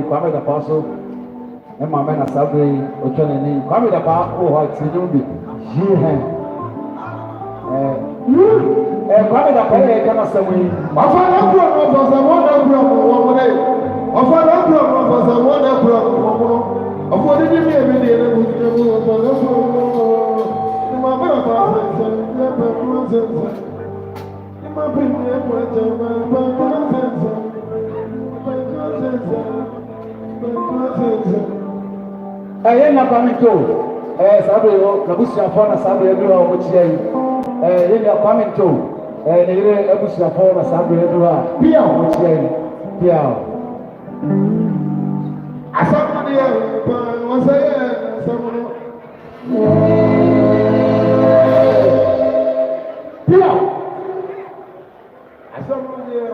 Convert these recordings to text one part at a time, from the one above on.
Kwame Dapa so e ma me na sabre otweneni Kwame Dapa o ho tinu bi ji he Kwame Dapa e kana samu afa na bro no for some one bro wo mo dai afa na bro no for some one bro wo mo afa de mi e mi de na bu de bu afa na bro ni ma bro fa se ya pe bro se ni ma bi ni e mo te ma ba bro se Aye na pamito sabe yo na busia fo na sabe edu a o chia yi ye na pamito ne ire abusia fo na sabe edu a bia o chia yi bia asamu de ya o se ye asamu bia asamu de ya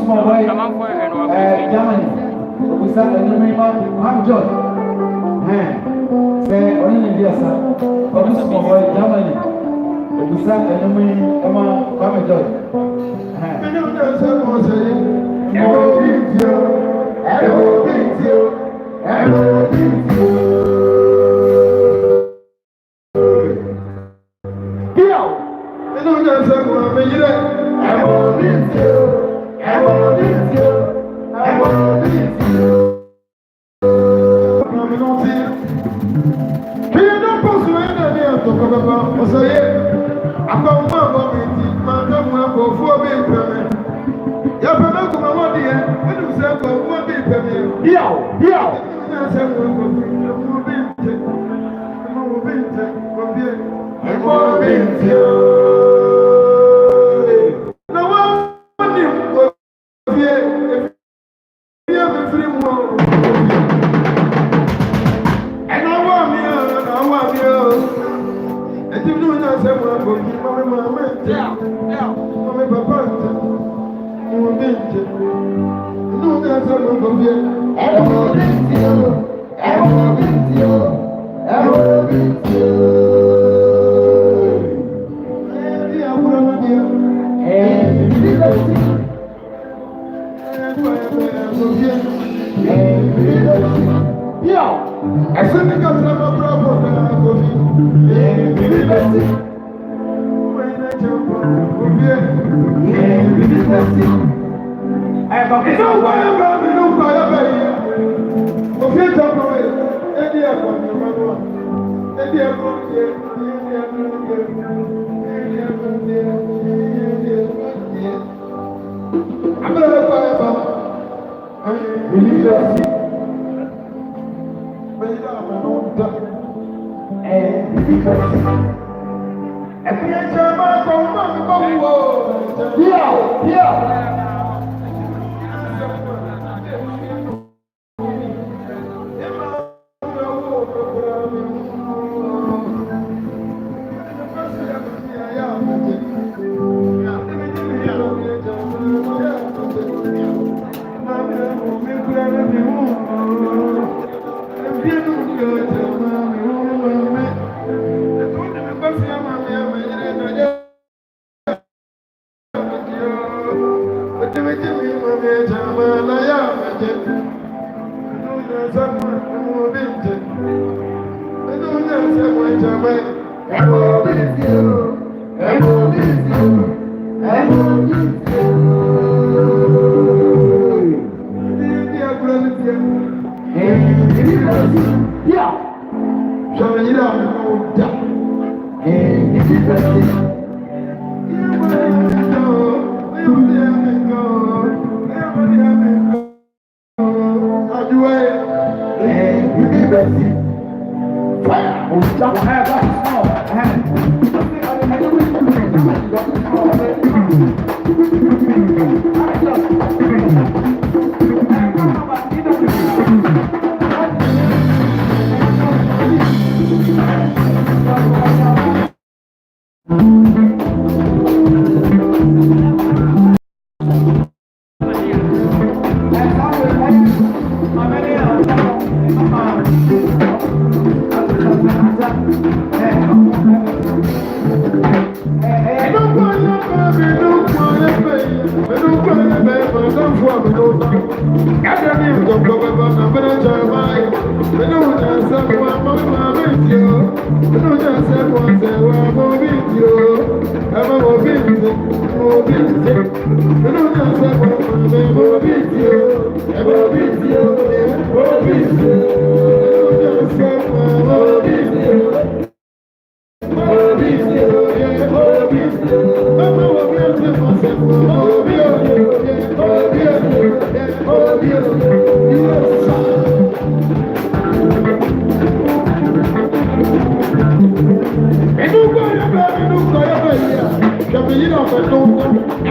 Small boy, small boy, Germany. We start a new name, I'm John. Say, only India, sir. Small boy, Germany. We start a new name, I'm John. I'm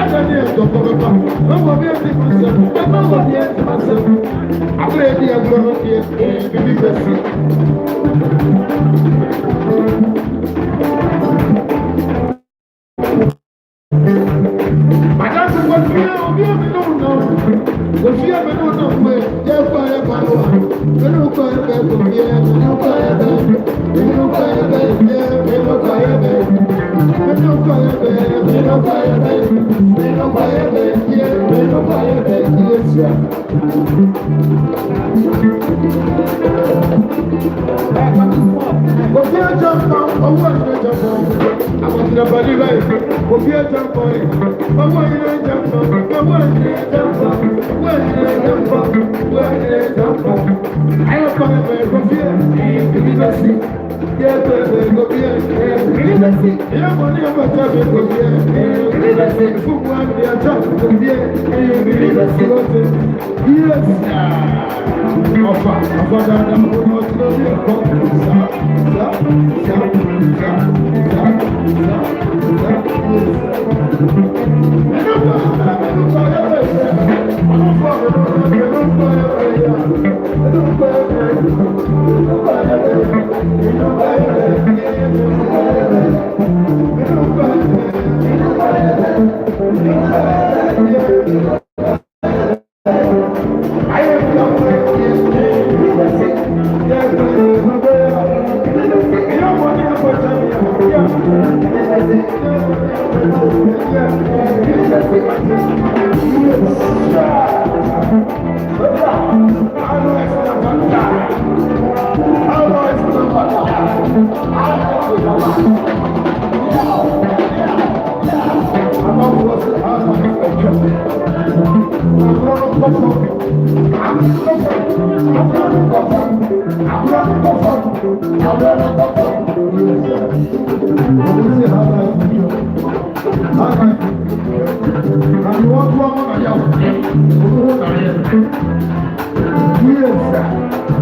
Ada ni e to ko ba. No mo bi e ti ma se. E ma mo bi e ti ma se. Abure di e gbo no di e bi be si. Madam ko fi obi o mi no no. Ko fi e me no no we. Ye fa ye ba no. Me no ko e be ko fi e me no ko e be. Me no ko e be ye me no ko e be. Me no ko e be me no ko e be. Me no ko e be ye me no ko e be yes ya. Ko fi e jump down owo e jump down. Àwọn ti na bali báyìí. Ko fi e jump down. Owo e jump down. Owo e jump down. Owo e jump down. Owo e jump down. Ayo ko e be ko fi e. Ibi be si. Ye be ko fi e. Ibi be si. Ye mo ni o ta be ko fi e. Ibi be si. Fu wa ni a ta ko fi e. Ibi be si. Yes. Ofa da da mo no ti lo ye ko. Yes,